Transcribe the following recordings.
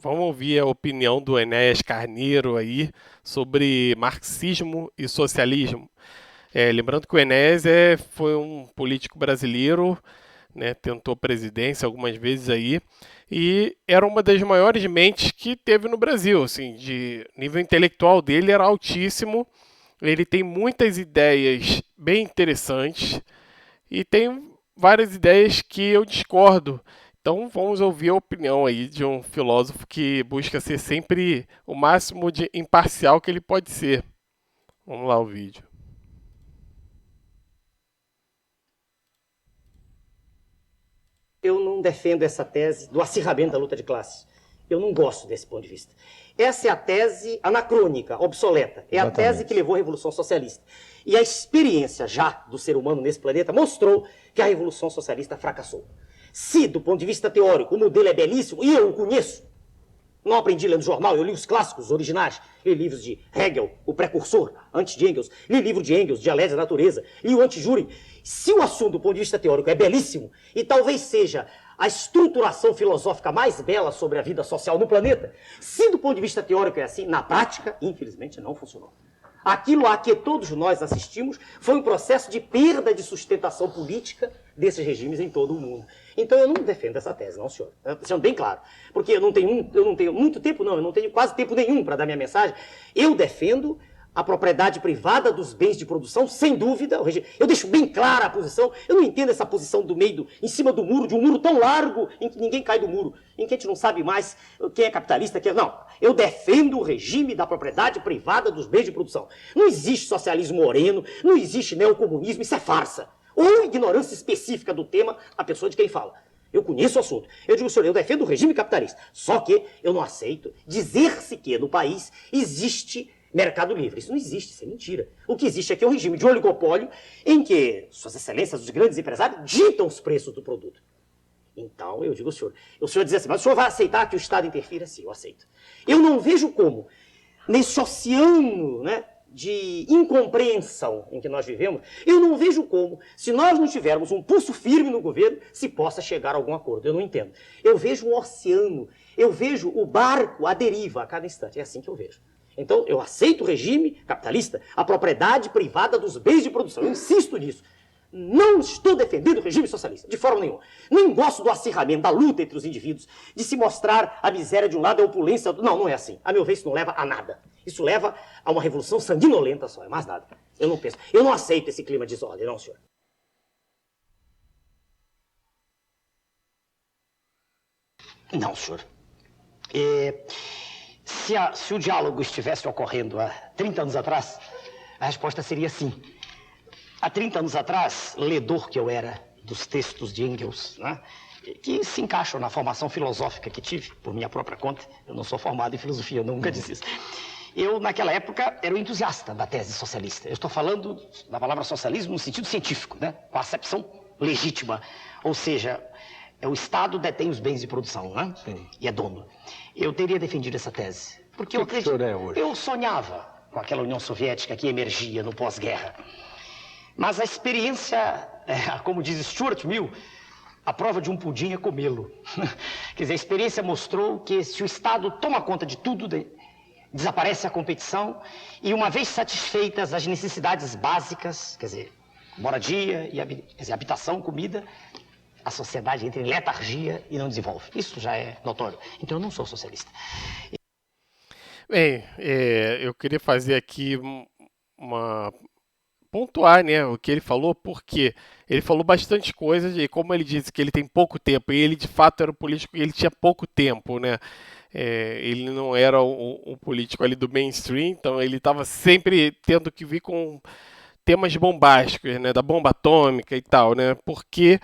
Vamos ouvir a opinião do Enéas Carneiro aí sobre marxismo e socialismo. Lembrando que o Enéas foi um político brasileiro, né, tentou presidência algumas vezes aí, e era uma das maiores mentes que teve no Brasil, assim, de nível intelectual dele era altíssimo. Ele tem muitas ideias bem interessantes e tem várias ideias que eu discordo. Então vamos ouvir a opinião aí de um filósofo que busca ser sempre o máximo de imparcial que ele pode ser. Vamos lá o vídeo. Eu não defendo essa tese do acirramento da luta de classes. Eu não gosto desse ponto de vista. Essa é a tese anacrônica, obsoleta. É a tese que levou à Revolução Socialista. E a experiência já do ser humano nesse planeta mostrou que a Revolução Socialista fracassou. Se, do ponto de vista teórico, o modelo é belíssimo, e eu o conheço, não aprendi lendo jornal, eu li os clássicos, os originais. Li livros de Hegel, o precursor, antes de Engels. Li livro de Engels, Dialética da Natureza. Li o Anti-Júri. Se o assunto, do ponto de vista teórico, é belíssimo, e talvez seja a estruturação filosófica mais bela sobre a vida social no planeta, se do ponto de vista teórico é assim, na prática, infelizmente, não funcionou. Aquilo a que todos nós assistimos foi um processo de perda de sustentação política desses regimes em todo o mundo. Então eu não defendo essa tese, não, senhor. Sendo bem claro. Porque eu não tenho muito tempo, não, eu não tenho quase tempo nenhum para dar minha mensagem. Eu defendo a propriedade privada dos bens de produção, sem dúvida. Eu deixo bem clara a posição. Eu não entendo essa posição do meio, em cima do muro, de um muro tão largo em que ninguém cai do muro, em que a gente não sabe mais quem é capitalista, quem é... Não, eu defendo o regime da propriedade privada dos bens de produção. Não existe socialismo moreno, não existe neocomunismo, isso é farsa. Ou ignorância específica do tema, a pessoa de quem fala. Eu conheço o assunto. Eu digo, senhor, eu defendo o regime capitalista. Só que eu não aceito dizer-se que no país existe mercado livre. Isso não existe, isso é mentira. O que existe aqui é um regime de oligopólio em que suas excelências, os grandes empresários, ditam os preços do produto. Então, eu digo, o senhor diz assim, mas o senhor vai aceitar que o Estado interfira? Sim, eu aceito. Eu não vejo como, nesse oceano, né, de incompreensão em que nós vivemos, eu não vejo como, se nós não tivermos um pulso firme no governo, se possa chegar a algum acordo. Eu não entendo. Eu vejo um oceano, eu vejo o barco à deriva a cada instante. É assim que eu vejo. Então, eu aceito o regime capitalista, a propriedade privada dos bens de produção. Eu insisto nisso. Não estou defendendo o regime socialista, de forma nenhuma. Nem gosto do acirramento, da luta entre os indivíduos, de se mostrar a miséria de um lado e a opulência do outro. Não, não é assim. A meu ver, isso não leva a nada. Isso leva a uma revolução sanguinolenta só, é mais nada. Eu não penso. Eu não aceito esse clima de desordem, não, senhor. Não, senhor. Se o diálogo estivesse ocorrendo há 30 anos atrás, a resposta seria sim. Há 30 anos atrás, ledor que eu era dos textos de Engels, né, que se encaixam na formação filosófica que tive, por minha própria conta, eu não sou formado em filosofia, eu nunca disse isso. Eu, naquela época, era um entusiasta da tese socialista. Eu estou falando da palavra socialismo no sentido científico, né, com a acepção legítima. Ou seja, o Estado detém os bens de produção, né, e é dono. Eu teria defendido essa tese. Porque eu sonhava com aquela União Soviética que emergia no pós-guerra. Mas a experiência, como diz Stuart Mill, a prova de um pudim é comê-lo. Quer dizer, a experiência mostrou que se o Estado toma conta de tudo, desaparece a competição, e uma vez satisfeitas as necessidades básicas, quer dizer, moradia, habitação, comida, a sociedade entra em letargia e não desenvolve. Isso já é notório. Então eu não sou socialista. Bem, eu queria fazer aqui uma pontuar, né, o que ele falou, porque ele falou bastante coisas e como ele disse que ele tem pouco tempo e ele de fato era um político e ele tinha pouco tempo, né? Ele não era um político ali do mainstream, então ele estava sempre tendo que vir com temas bombásticos, né, da bomba atômica e tal, né? Porque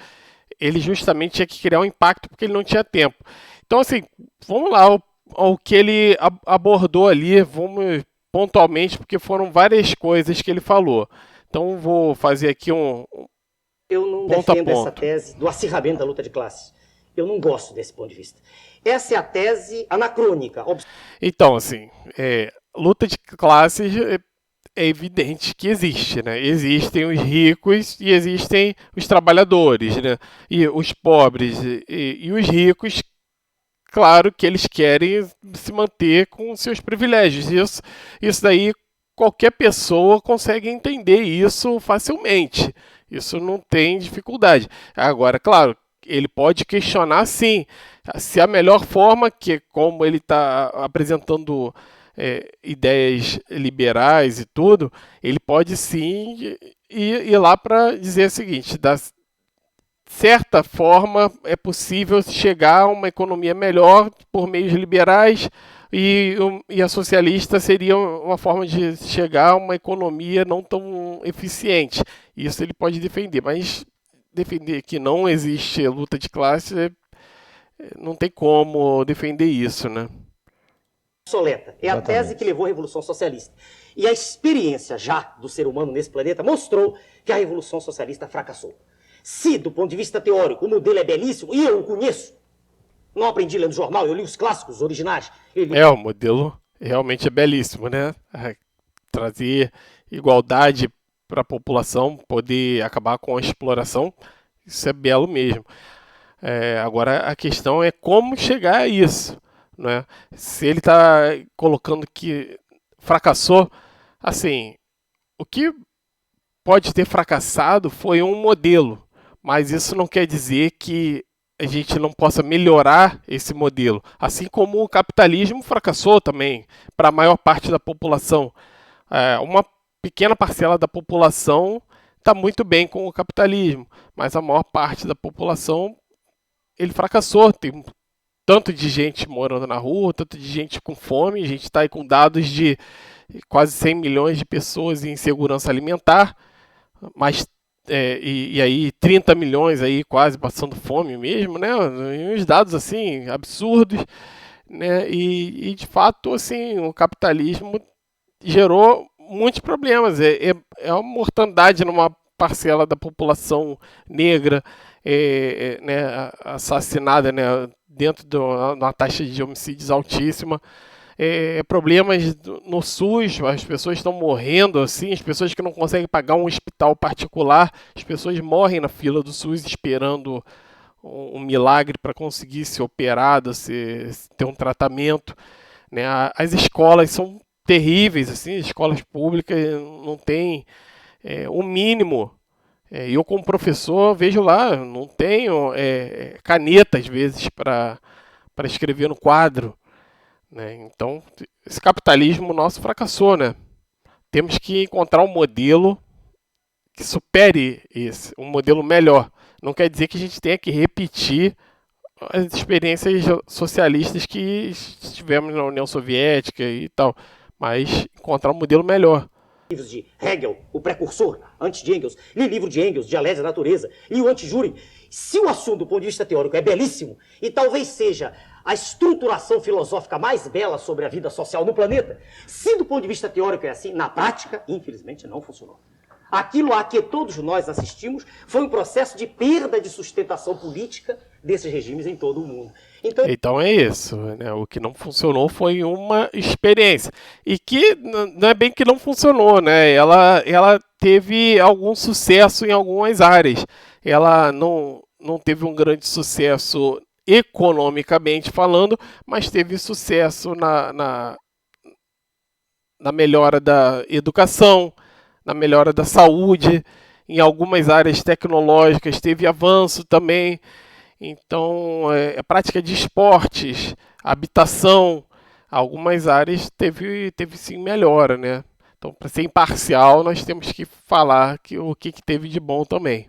ele justamente tinha que criar um impacto porque ele não tinha tempo. Então assim, vamos lá ao que ele abordou ali, vamos pontualmente porque foram várias coisas que ele falou. Então vou fazer aqui Eu não ponto a defendo essa ponto. tese do acirramento da luta de classes. Eu não gosto desse ponto de vista. Essa é a tese anacrônica. Então, assim, luta de classes é evidente que existe, né? Existem os ricos e existem os trabalhadores, né? E os pobres e os ricos claro que eles querem se manter com seus privilégios. Isso daí qualquer pessoa consegue entender isso facilmente. Isso não tem dificuldade. Agora, claro, ele pode questionar sim, se a melhor forma, que como ele está apresentando ideias liberais e tudo, ele pode sim ir lá para dizer o seguinte, da certa forma é possível chegar a uma economia melhor por meios liberais e a socialista seria uma forma de chegar a uma economia não tão eficiente. Isso ele pode defender, mas defender que não existe luta de classe, não tem como defender isso, né? Obsoleta. É a tese que levou à Revolução Socialista. E a experiência já do ser humano nesse planeta mostrou que a Revolução Socialista fracassou. Se, do ponto de vista teórico, o modelo é belíssimo, e eu o conheço, não aprendi lendo jornal, eu li os clássicos os originais. O modelo realmente é belíssimo, né? Trazer igualdade para a população, poder acabar com a exploração, isso é belo mesmo. Agora a questão é como chegar a isso, né? Se ele está colocando que fracassou, assim, o que pode ter fracassado foi um modelo, mas isso não quer dizer que a gente não possa melhorar esse modelo, assim como o capitalismo fracassou também para a maior parte da população. Uma pequena parcela da população está muito bem com o capitalismo, mas a maior parte da população ele fracassou. Tem tanto de gente morando na rua, tanto de gente com fome. A gente está aí com dados de quase 100 milhões de pessoas em insegurança alimentar, mas e aí 30 milhões aí quase passando fome mesmo, né? E uns dados assim absurdos, né? E de fato assim o capitalismo gerou muitos problemas. É uma mortandade numa parcela da população negra, né, assassinada, né, dentro de uma taxa de homicídios altíssima. Problemas no SUS, as pessoas estão morrendo assim, as pessoas que não conseguem pagar um hospital particular, as pessoas morrem na fila do SUS esperando um milagre para conseguir ser operado, ter um tratamento, né? As escolas são terríveis, assim, as escolas públicas não têm o mínimo. Eu como professor vejo lá, não tenho caneta às vezes para escrever no quadro, né? Então, esse capitalismo nosso fracassou, né? Temos que encontrar um modelo que supere esse, um modelo melhor. Não quer dizer que a gente tenha que repetir as experiências socialistas que tivemos na União Soviética e tal, mas encontrar um modelo melhor. Livros de Hegel, o precursor, antes de Engels, li livro de Engels, Dialética da Natureza, li o Anti-Júri. Se o assunto do ponto de vista teórico é belíssimo, e talvez seja a estruturação filosófica mais bela sobre a vida social no planeta, se do ponto de vista teórico é assim, na prática, infelizmente, não funcionou. Aquilo a que todos nós assistimos foi um processo de perda de sustentação política desses regimes em todo o mundo. Então é isso, né? O que não funcionou foi uma experiência. E que não é bem que não funcionou, né? Ela teve algum sucesso em algumas áreas. Ela não teve um grande sucesso economicamente falando, mas teve sucesso na melhora da educação, na melhora da saúde, em algumas áreas tecnológicas teve avanço também. Então, a prática de esportes, habitação, algumas áreas teve sim melhora, né? Então, para ser imparcial, nós temos que falar o que teve de bom também.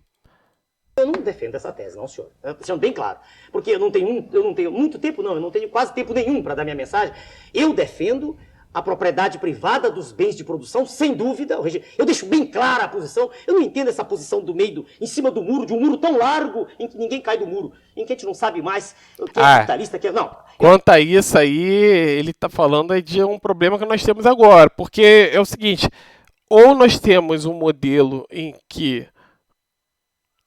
Eu não defendo essa tese, não, senhor. Sendo bem claro. Porque eu não tenho muito tempo, não. Eu não tenho quase tempo nenhum para dar minha mensagem. Eu defendo a propriedade privada dos bens de produção, sem dúvida. Eu deixo bem clara a posição. Eu não entendo essa posição do meio, em cima do muro, de um muro tão largo, em que ninguém cai do muro, em que a gente não sabe mais o que é capitalista, que é... Não. Quanto a isso aí, ele está falando de um problema que nós temos agora. Porque é o seguinte, ou nós temos um modelo em que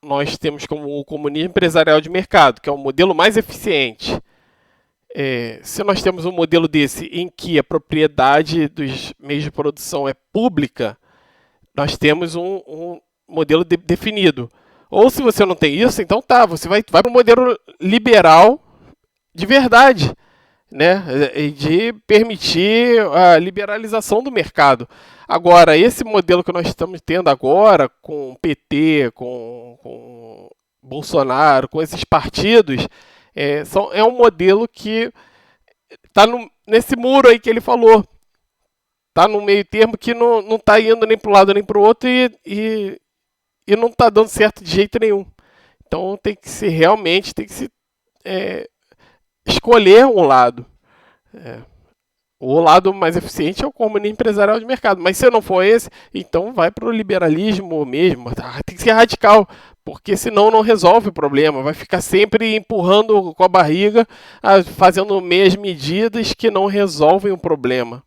nós temos como o comunismo empresarial de mercado, que é o modelo mais eficiente. Se nós temos um modelo desse em que a propriedade dos meios de produção é pública, nós temos um modelo definido. Ou se você não tem isso, então você vai para o modelo liberal de verdade, né, e de permitir a liberalização do mercado. Agora, esse modelo que nós estamos tendo agora, com o PT, com Bolsonaro, com esses partidos, é um modelo que está nesse muro aí que ele falou. Está no meio termo que não está indo nem para um lado nem para o outro e não está dando certo de jeito nenhum. Então tem que se realmente é, escolher um lado. É, o lado mais eficiente é o comunismo empresarial de mercado. Mas se não for esse, então vai para o liberalismo mesmo. Tem que ser radical, porque senão não resolve o problema. Vai ficar sempre empurrando com a barriga, fazendo meias medidas que não resolvem o problema.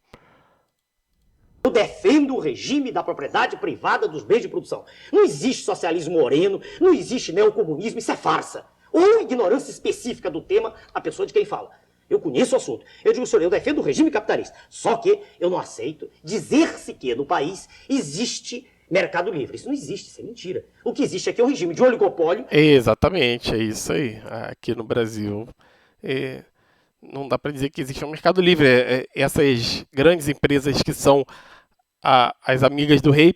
Eu defendo o regime da propriedade privada dos bens de produção. Não existe socialismo moreno, não existe neocomunismo, isso é farsa. Ou ignorância específica do tema, a pessoa de quem fala. Eu conheço o assunto. Eu digo, senhor, eu defendo o regime capitalista. Só que eu não aceito dizer-se que no país existe mercado livre. Isso não existe, isso é mentira. O que existe aqui é um regime de oligopólio. Exatamente, é isso aí. Aqui no Brasil, não dá para dizer que existe um mercado livre. Essas grandes empresas que são as amigas do rei,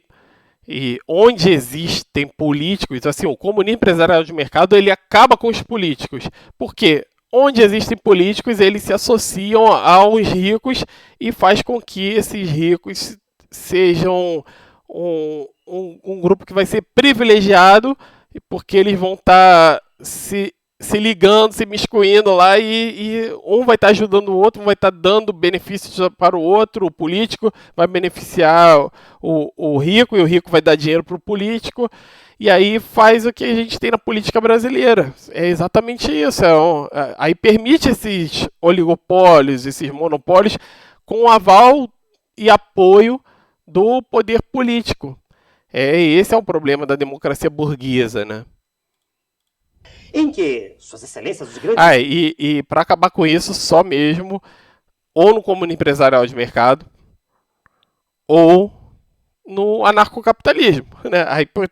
e onde existem políticos, assim, o comunismo empresarial de mercado, ele acaba com os políticos. Por quê? Onde existem políticos, eles se associam aos ricos e faz com que esses ricos sejam um grupo que vai ser privilegiado, porque eles vão estar se ligando, se miscuindo lá e um vai estar ajudando o outro, um vai estar dando benefícios para o outro, o político vai beneficiar o rico e o rico vai dar dinheiro para o político. E aí faz o que a gente tem na política brasileira. É exatamente isso. Aí permite esses oligopólios, esses monopólios, com aval e apoio do poder político. Esse é o problema da democracia burguesa, né? Em que suas excelências, os grandes... E para acabar com isso, só mesmo, ou no comunismo empresarial de mercado, ou no anarcocapitalismo, né?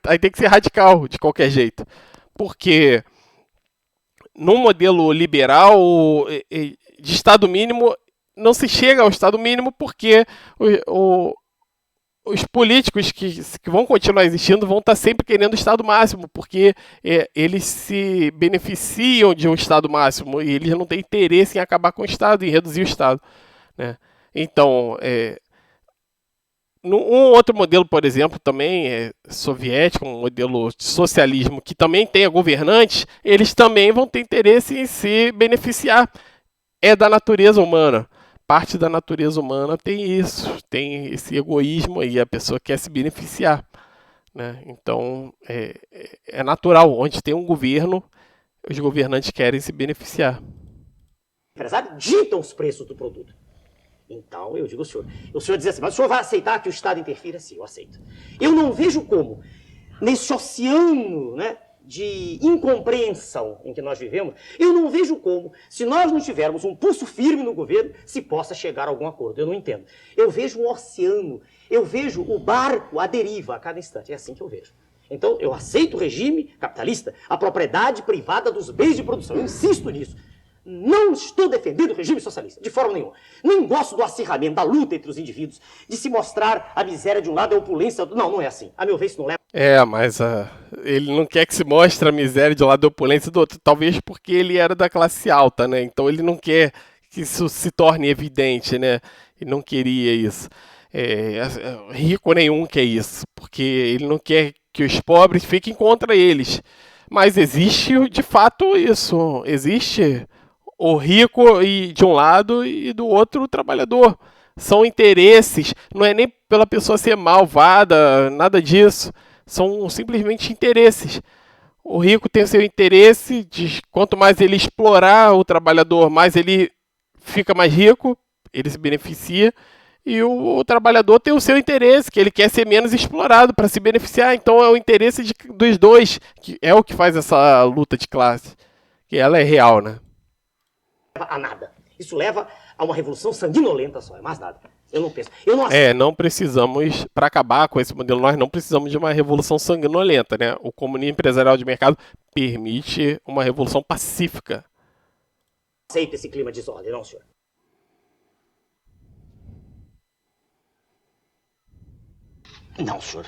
Aí tem que ser radical, de qualquer jeito. Porque no modelo liberal de Estado mínimo, não se chega ao Estado mínimo porque os políticos que vão continuar existindo vão estar sempre querendo o Estado máximo, porque eles se beneficiam de um Estado máximo e eles não têm interesse em acabar com o Estado, em reduzir o Estado, né? Então, um outro modelo, por exemplo, também soviético, um modelo de socialismo que também tenha governantes, eles também vão ter interesse em se beneficiar. É da natureza humana. Parte da natureza humana tem isso, tem esse egoísmo aí, a pessoa quer se beneficiar, né? Então, é natural, onde tem um governo, os governantes querem se beneficiar. Empresários ditam os preços do produto. Então, eu digo ao senhor, o senhor diz assim, mas o senhor vai aceitar que o Estado interfira? Sim, eu aceito. Eu não vejo como, nesse oceano, né, de incompreensão em que nós vivemos, eu não vejo como, se nós não tivermos um pulso firme no governo, se possa chegar a algum acordo. Eu não entendo. Eu vejo um oceano, eu vejo o barco à deriva a cada instante. É assim que eu vejo. Então, eu aceito o regime capitalista, a propriedade privada dos bens de produção. Eu insisto nisso. Não estou defendendo o regime socialista, de forma nenhuma. Nem gosto do acirramento, da luta entre os indivíduos, de se mostrar a miséria de um lado e a opulência do outro. Não, não é assim. A meu ver, isso não leva... Mas ele não quer que se mostre a miséria de um lado e a opulência do outro, talvez porque ele era da classe alta, né? Então ele não quer que isso se torne evidente, né? Ele não queria isso. Rico nenhum quer isso, porque ele não quer que os pobres fiquem contra eles. Mas existe, de fato, isso. Existe o rico de um lado e do outro o trabalhador. São interesses, não é nem pela pessoa ser malvada, nada disso. São simplesmente interesses. O rico tem o seu interesse de quanto mais ele explorar o trabalhador, mais ele fica mais rico, ele se beneficia. E o trabalhador tem o seu interesse, que ele quer ser menos explorado para se beneficiar. Então é o interesse dos dois, que é o que faz essa luta de classe. Que ela é real, né? A nada. Isso leva a uma revolução sanguinolenta só, é mais nada. Eu não penso. Não precisamos, para acabar com esse modelo, nós não precisamos de uma revolução sanguinolenta, né? O comunismo empresarial de mercado permite uma revolução pacífica. aceito esse clima de desordem, não, senhor? Não, senhor.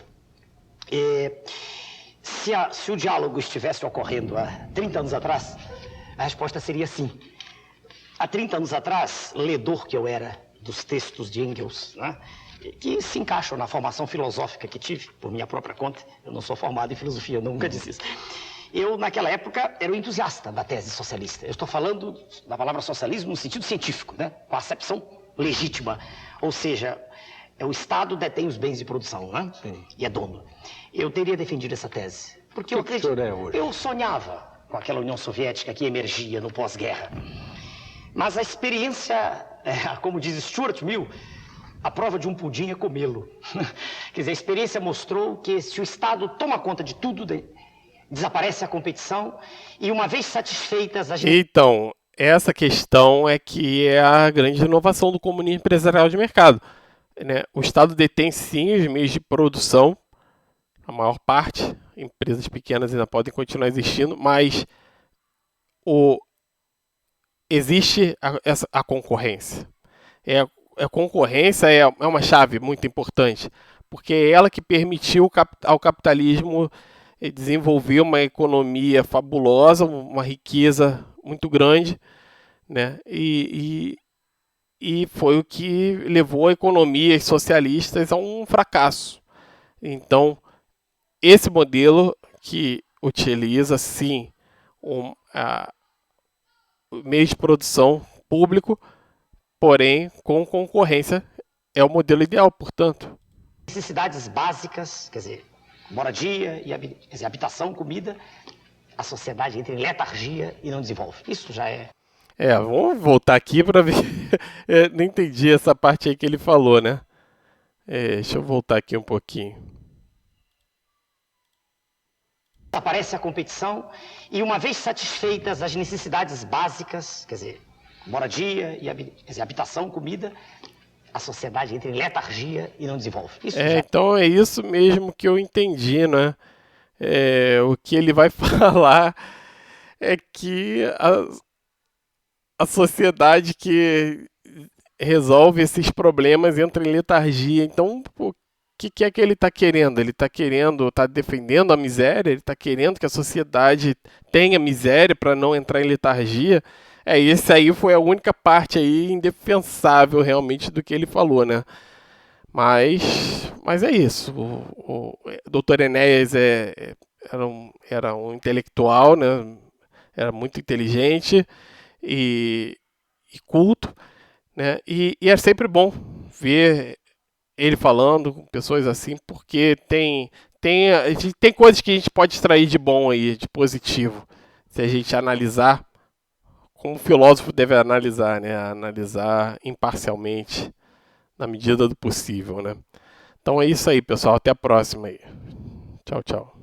Se o diálogo estivesse ocorrendo há 30 anos atrás, a resposta seria sim. Há 30 anos atrás, ledor que eu era dos textos de Engels, né, que se encaixam na formação filosófica que tive, por minha própria conta. Eu não sou formado em filosofia, eu nunca disse isso. Eu, naquela época, era um entusiasta da tese socialista. Eu estou falando da palavra socialismo no sentido científico, né, com a acepção legítima. Ou seja, o Estado detém os bens de produção, né? Sim. E é dono. Eu teria defendido essa tese. Porque eu acredito. O senhor é hoje? Eu sonhava com aquela União Soviética que emergia no pós-guerra. Mas a experiência, como diz Stuart Mill, a prova de um pudim é comê-lo. Quer dizer, a experiência mostrou que se o Estado toma conta de tudo, desaparece a competição e uma vez satisfeitas as... Então, essa questão é que é a grande inovação do comunismo empresarial de mercado, né? O Estado detém sim os meios de produção, a maior parte, empresas pequenas ainda podem continuar existindo, mas existe a concorrência. A concorrência é uma chave muito importante, porque é ela que permitiu ao capitalismo desenvolver uma economia fabulosa, uma riqueza muito grande, né? E foi o que levou economias socialistas a um fracasso. Então, esse modelo que utiliza, sim, meio de produção público, porém com concorrência, é o modelo ideal, portanto. Necessidades básicas, quer dizer, moradia, quer dizer, habitação, comida, a sociedade entra em letargia e não desenvolve. Isso já é... Vamos voltar aqui para ver. Não entendi essa parte aí que ele falou, né? Deixa eu voltar aqui um pouquinho. Aparece a competição e uma vez satisfeitas as necessidades básicas, quer dizer, moradia, quer dizer, habitação, comida, a sociedade entra em letargia e não desenvolve. Isso já... Então é isso mesmo que eu entendi, né? O que ele vai falar é que a sociedade que resolve esses problemas entra em letargia. Então, o que é que ele está querendo? Ele está defendendo a miséria? Ele está querendo que a sociedade tenha miséria para não entrar em letargia? Esse aí foi a única parte aí indefensável realmente do que ele falou, né? Mas é isso. O Dr. Enéas era um intelectual, né? Era muito inteligente e culto, né? E é sempre bom ver ele falando com pessoas assim, porque tem coisas que a gente pode extrair de bom aí, de positivo, se a gente analisar como o filósofo deve analisar, né? Analisar imparcialmente, na medida do possível, né? Então é isso aí, pessoal. Até a próxima aí. Tchau, tchau.